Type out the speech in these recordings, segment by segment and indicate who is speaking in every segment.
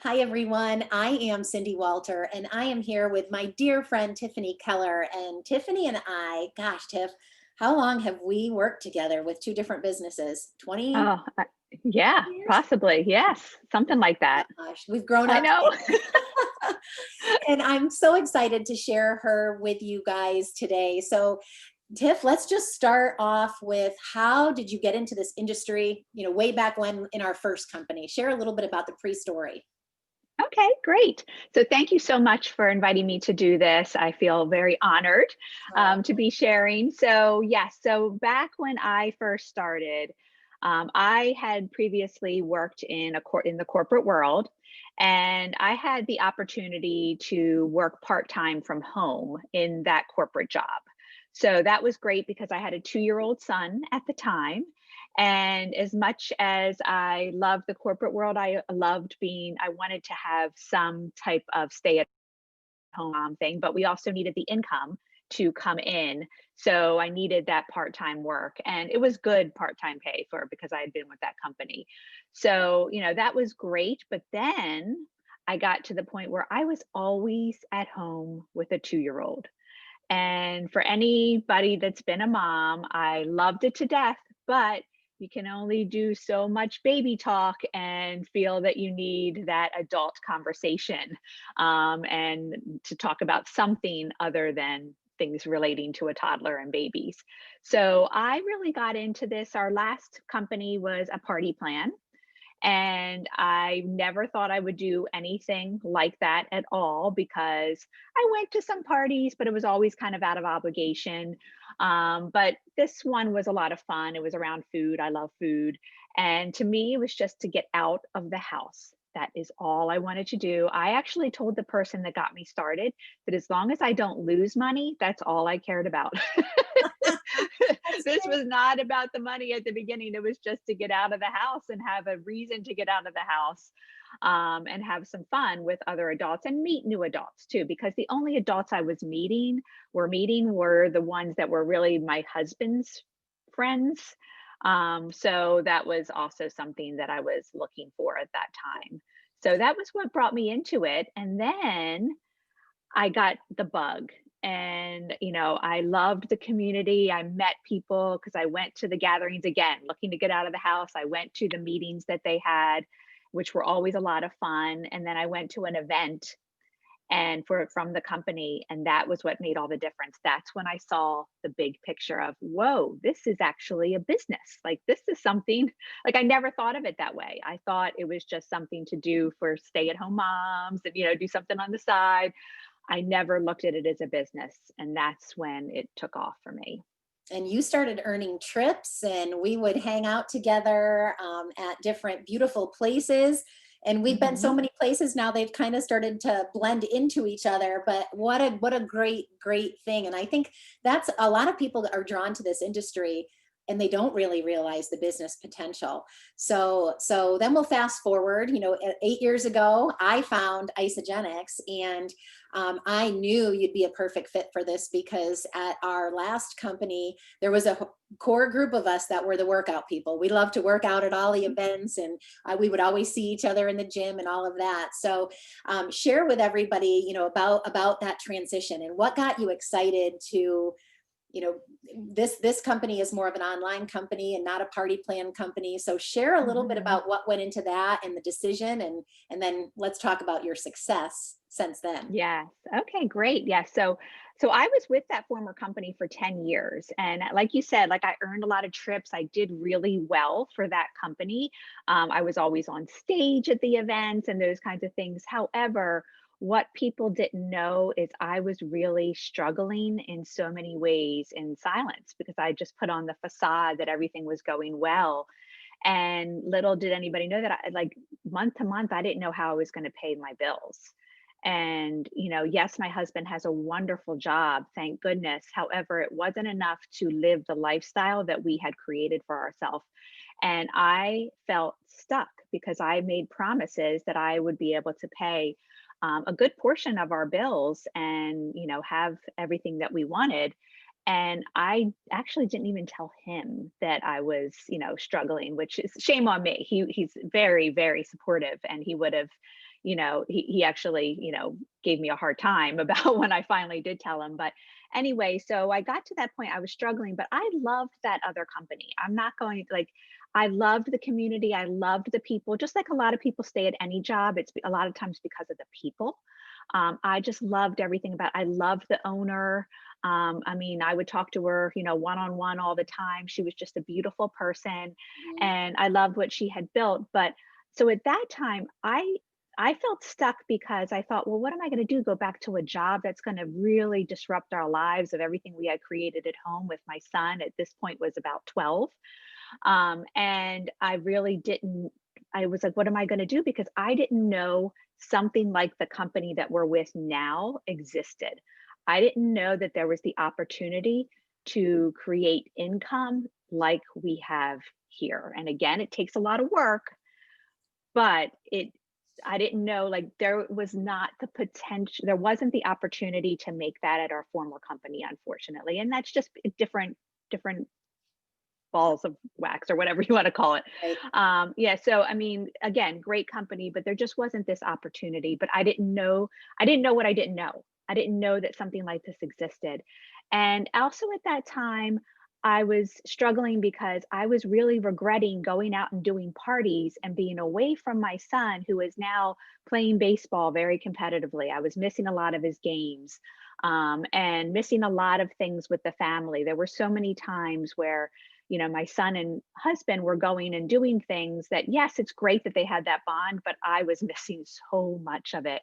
Speaker 1: Hi, everyone. I am Cindy Walter, and I am here with my dear friend Tiffany Kellar. And Tiffany and I, gosh, Tiff, how long have we worked together with two different businesses? 20
Speaker 2: Oh, yeah,
Speaker 1: years?
Speaker 2: possibly. Yes, something like that.
Speaker 1: Gosh, we've grown
Speaker 2: I
Speaker 1: up
Speaker 2: know.
Speaker 1: together. And I'm so excited to share her with you guys today. So, Tiff, let's just start off with how did you get into this industry, way back when in our first company? Share a little bit about the pre-story.
Speaker 2: Okay, great. So thank you so much for inviting me to do this. I feel very honored to be sharing. So yes, so back when I first started, I had previously worked in the corporate world, and I had the opportunity to work part-time from home in that corporate job. So that was great because I had a 2-year-old son at the time. And as much as I loved the corporate world, I wanted to have some type of stay at home mom thing, but we also needed the income to come in. So I needed that part-time work, and it was good part-time pay for because I had been with that company. So, that was great. But then I got to the point where I was always at home with a 2-year-old. And for anybody that's been a mom, I loved it to death, but you can only do so much baby talk and feel that you need that adult conversation, and to talk about something other than things relating to a toddler and babies. So I really got into this. Our last company was a party plan. And I never thought I would do anything like that at all because I went to some parties, but it was always kind of out of obligation. But this one was a lot of fun. It was around food. I love food. And to me, it was just to get out of the house. That is all I wanted to do. I actually told the person that got me started that as long as I don't lose money, that's all I cared about.
Speaker 1: That's
Speaker 2: This
Speaker 1: great.
Speaker 2: was not about the money at the beginning. It was just to get out of the house and have a reason to get out of the house, and have some fun with other adults and meet new adults too. Because the only adults I was meeting were the ones that were really my husband's friends. So that was also something that I was looking for at that time. So that was what brought me into it. And then I got the bug. And, I loved the community. I met people because I went to the gatherings again, looking to get out of the house. I went to the meetings that they had, which were always a lot of fun. And then I went to an event and from the company, and that was what made all the difference. That's when I saw the big picture of, whoa, this is actually a business. Like, this is something, like, I never thought of it that way. I thought it was just something to do for stay-at-home moms and, do something on the side. I never looked at it as a business, and that's when it took off for me.
Speaker 1: And you started earning trips, and we would hang out together at different beautiful places. And we've been so
Speaker 2: Mhm.
Speaker 1: many places now; they've kind of started to blend into each other. But what a great thing! And I think that's a lot of people that are drawn to this industry, and they don't really realize the business potential. So then we'll fast forward. 8 years ago, I found Isogenics, and I knew you'd be a perfect fit for this because at our last company, there was a core group of us that were the workout people. We love to work out at all the events, and we would always see each other in the gym and all of that. So, share with everybody, about that transition and what got you excited to, you know, this company is more of an online company and not a party plan company. So, share a little bit
Speaker 2: Mhm.
Speaker 1: about what went into that and the decision, and then let's talk about your success since then.
Speaker 2: Yes. Okay, great. Yes. So I was with that former company for 10 years. And like you said, like, I earned a lot of trips. I did really well for that company. I was always on stage at the events and those kinds of things. However, what people didn't know is I was really struggling in so many ways in silence because I just put on the facade that everything was going well. And little did anybody know that like, month to month, I didn't know how I was going to pay my bills. And, yes, my husband has a wonderful job, thank goodness. However, it wasn't enough to live the lifestyle that we had created for ourselves. And I felt stuck because I made promises that I would be able to pay a good portion of our bills and, have everything that we wanted. And I actually didn't even tell him that I was, struggling, which is shame on me. He's very, very supportive, and he would have, he actually, gave me a hard time about when I finally did tell him. But anyway, so I got to that point, I was struggling, but I loved that other company. I'm not going like, I loved the community. I loved the people, just like a lot of people stay at any job. It's a lot of times because of the people. I just loved everything about, I loved the owner. I mean, I would talk to her, one on one all the time. She was just a beautiful person,
Speaker 1: Mhm.
Speaker 2: and I loved what she had built. But so at that time, I felt stuck because I thought, well, what am I going to do? Go back to a job that's going to really disrupt our lives of everything we had created at home with my son. At this point, was about 12, and I really didn't. I was like, what am I going to do? Because I didn't know something like the company that we're with now existed. I didn't know that there was the opportunity to create income like we have here. And again, it takes a lot of work, but I didn't know, like, there was not the potential, there wasn't the opportunity to make that at our former company, unfortunately. And that's just a different balls of wax or whatever you want to call it.
Speaker 1: Right.
Speaker 2: Yeah, so I mean, again, great company, but there just wasn't this opportunity. But I didn't know what I didn't know. I didn't know that something like this existed. And also at that time, I was struggling because I was really regretting going out and doing parties and being away from my son, who is now playing baseball very competitively. I was missing a lot of his games, and missing a lot of things with the family. There were so many times where my son and husband were going and doing things that, yes, it's great that they had that bond, but I was missing so much of it.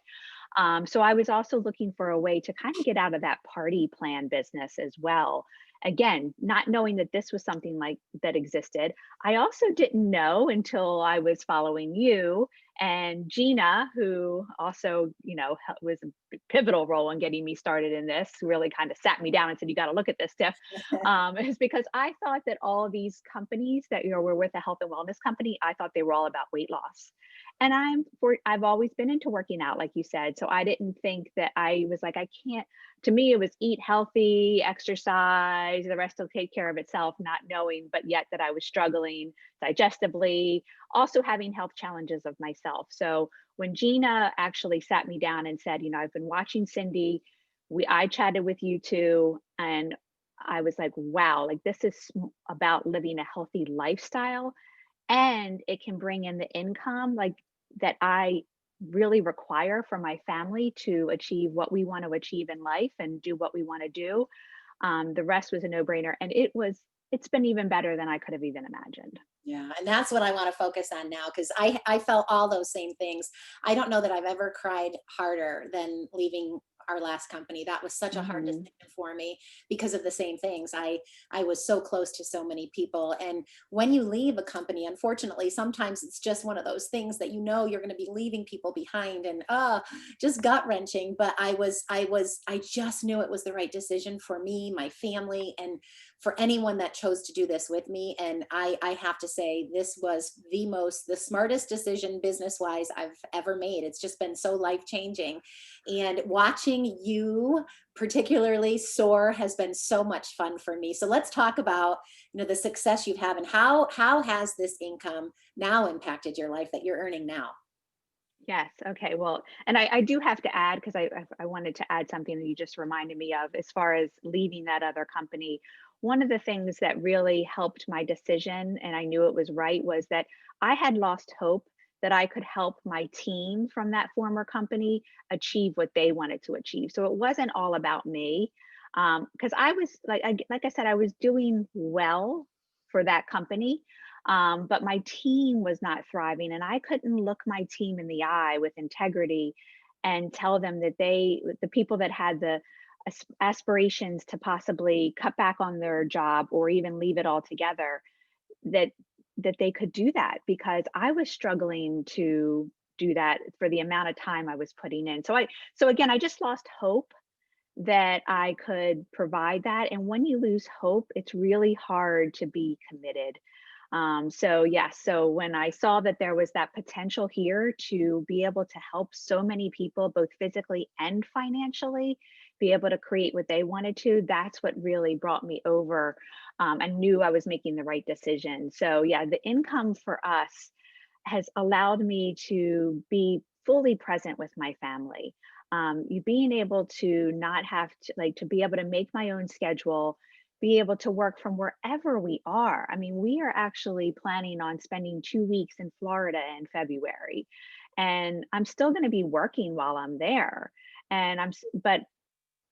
Speaker 2: So I was also looking for a way to kind of get out of that party plan business as well. Again, not knowing that this was something like that existed. I also didn't know until I was following you and Gina, who also, was a pivotal role in getting me started in this, really kind of sat me down and said, "You got to look at this, Tiff." Is because I thought that all these companies that were with a health and wellness company, I thought they were all about weight loss. And I've always been into working out, like you said. So I didn't think that, I was like, I can't, to me, it was eat healthy, exercise, the rest will take care of itself, not knowing, but yet that I was struggling digestively, also having health challenges of myself. So when Gina actually sat me down and said, I've been watching Cindy, I chatted with you too, and I was like, wow, like this is about living a healthy lifestyle, and it can bring in the income like that I really require for my family to achieve what we want to achieve in life and do what we want to do. The rest was a no-brainer, and it's been even better than I could have even imagined.
Speaker 1: Yeah, and that's what I want to focus on now because I felt all those same things. I don't know that I've ever cried harder than leaving our last company. That was such a hard
Speaker 2: Hmm.
Speaker 1: decision for me because of the same things. I was so close to so many people, and when you leave a company, unfortunately, sometimes it's just one of those things that you're going to be leaving people behind, and just gut wrenching. But I just knew it was the right decision for me, my family, and for anyone that chose to do this with me. And I have to say, this was the smartest decision business wise I've ever made. It's just been so life changing. And watching you particularly soar has been so much fun for me. So let's talk about, the success you've had and how has this income now impacted your life that you're earning now?
Speaker 2: Yes. Okay. Well, and I do have to add, because I wanted to add something that you just reminded me of as far as leaving that other company. One of the things that really helped my decision, and I knew it was right, was that I had lost hope that I could help my team from that former company achieve what they wanted to achieve. So it wasn't all about me, because I was like I said, I was doing well for that company, but my team was not thriving, and I couldn't look my team in the eye with integrity and tell them that the people that had the aspirations to possibly cut back on their job or even leave it altogether, that they could do that, because I was struggling to do that for the amount of time I was putting in. So again, I just lost hope that I could provide that. And when you lose hope, it's really hard to be committed. So yeah, so when I saw that there was that potential here to be able to help so many people, both physically and financially, be able to create what they wanted to, that's what really brought me over. I knew I was making the right decision. So yeah, the income for us has allowed me to be fully present with my family. You being able to not have to like to be able to make my own schedule, be able to work from wherever we are. I mean, we are actually planning on spending 2 weeks in Florida in February, and I'm still going to be working while I'm there. But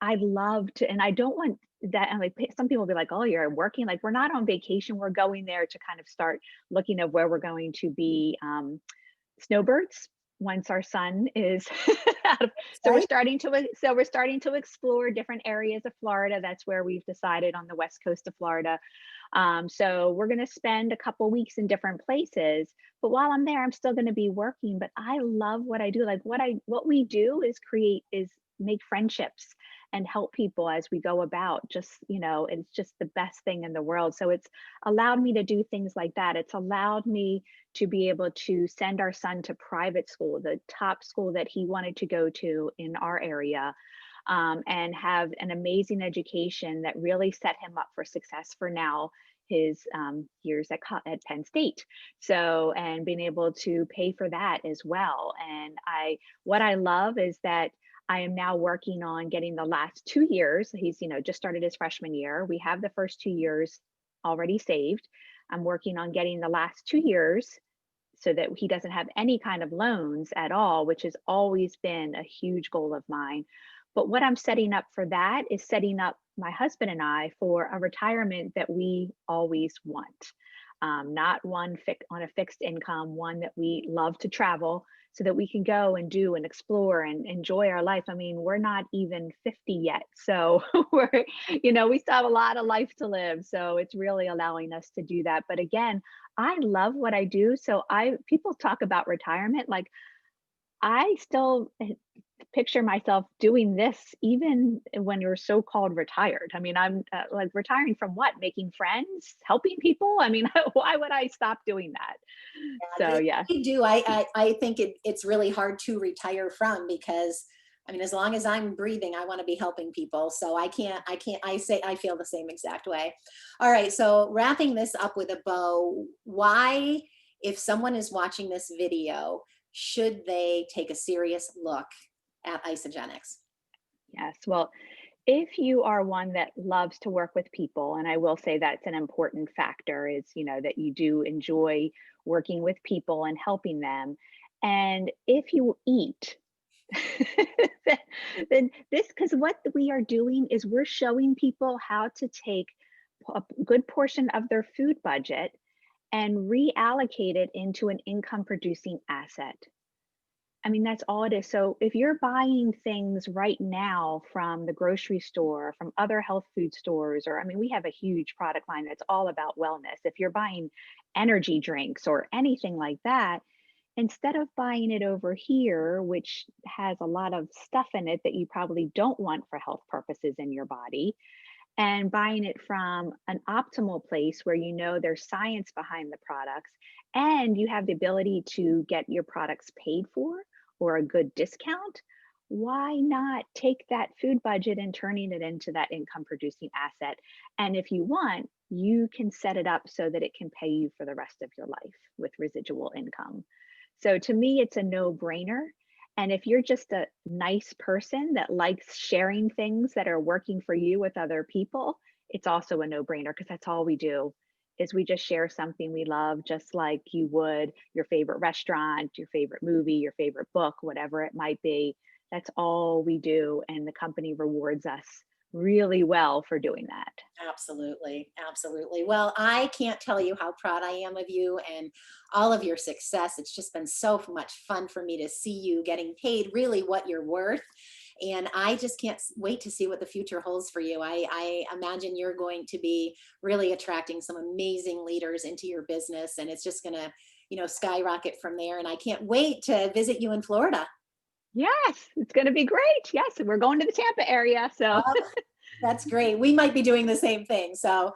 Speaker 2: I love to, and I don't want that. And like some people will be like, "Oh, you're working." Like we're not on vacation. We're going there to kind of start looking at where we're going to be snowbirds once our son is out of,
Speaker 1: Right?
Speaker 2: so we're starting to explore different areas of Florida. That's where we've decided on the west coast of Florida. So we're going to spend a couple weeks in different places, but while I'm there I'm still going to be working. But I love what I do. Like what we do is make friendships and help people as we go about. Just, it's just the best thing in the world. So it's allowed me to do things like that. It's allowed me to be able to send our son to private school, the top school that he wanted to go to in our area, and have an amazing education that really set him up for success for now his years at Penn State. So, and being able to pay for that as well. And what I love is that I am now working on getting the last 2 years. He's, just started his freshman year. We have the first 2 years already saved. I'm working on getting the last 2 years so that he doesn't have any kind of loans at all, which has always been a huge goal of mine. But what I'm setting up for that is setting up my husband and I for a retirement that we always want. Not one on a fixed income, one that we love to travel so that we can go and do and explore and enjoy our life. I mean, we're not even 50 yet. So we still have a lot of life to live. So it's really allowing us to do that. But again, I love what I do. So people talk about retirement, like I still picture myself doing this even when you're so-called retired. I mean, I'm like retiring from what? Making friends, helping people. I mean, why would I stop doing that? So yeah.
Speaker 1: You do. I think it's really hard to retire from, because I mean, as long as I'm breathing, I want to be helping people. So I feel the same exact way. All right. So wrapping this up with a bow, why, if someone is watching this video, should they take a serious look at isogenics?
Speaker 2: Yes. Well, if you are one that loves to work with people, and I will say that's an important factor, is, that you do enjoy working with people and helping them. And if you eat, then this, because what we are doing is we're showing people how to take a good portion of their food budget and reallocate it into an income producing asset. I mean, that's all it is. So if you're buying things right now from the grocery store, from other health food stores, or I mean, we have a huge product line that's all about wellness. If you're buying energy drinks or anything like that, instead of buying it over here, which has a lot of stuff in it that you probably don't want for health purposes in your body, and buying it from an optimal place where there's science behind the products and you have the ability to get your products paid for or a good discount, why not take that food budget and turning it into that income producing asset? And if you want, you can set it up so that it can pay you for the rest of your life with residual income. So to me, it's a no brainer. And if you're just a nice person that likes sharing things that are working for you with other people, it's also a no-brainer, because that's all we do is we just share something we love, just like you would your favorite restaurant, your favorite movie, your favorite book, whatever it might be. That's all we do. And the company rewards us really well for doing that.
Speaker 1: Absolutely. Absolutely. Well, I can't tell you how proud I am of you and all of your success. It's just been so much fun for me to see you getting paid really what you're worth. And I just can't wait to see what the future holds for you. I imagine you're going to be really attracting some amazing leaders into your business, and it's just going to, skyrocket from there. And I can't wait to visit you in Florida.
Speaker 2: Yes, it's going to be great. Yes, we're going to the Tampa area. So
Speaker 1: That's great. We might be doing the same thing. So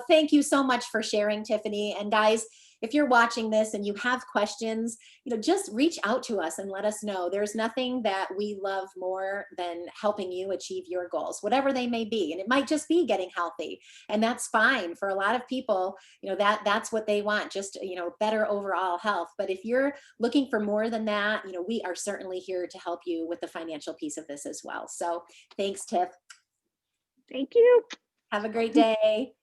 Speaker 1: thank you so much for sharing, Tiffany. And guys, if you're watching this and you have questions, just reach out to us and let us know. There's nothing that we love more than helping you achieve your goals, whatever they may be. And it might just be getting healthy, and that's fine for a lot of people. That's what they want, just, better overall health. But if you're looking for more than that, we are certainly here to help you with the financial piece of this as well. So thanks, Tiff.
Speaker 2: Thank you.
Speaker 1: Have a great day.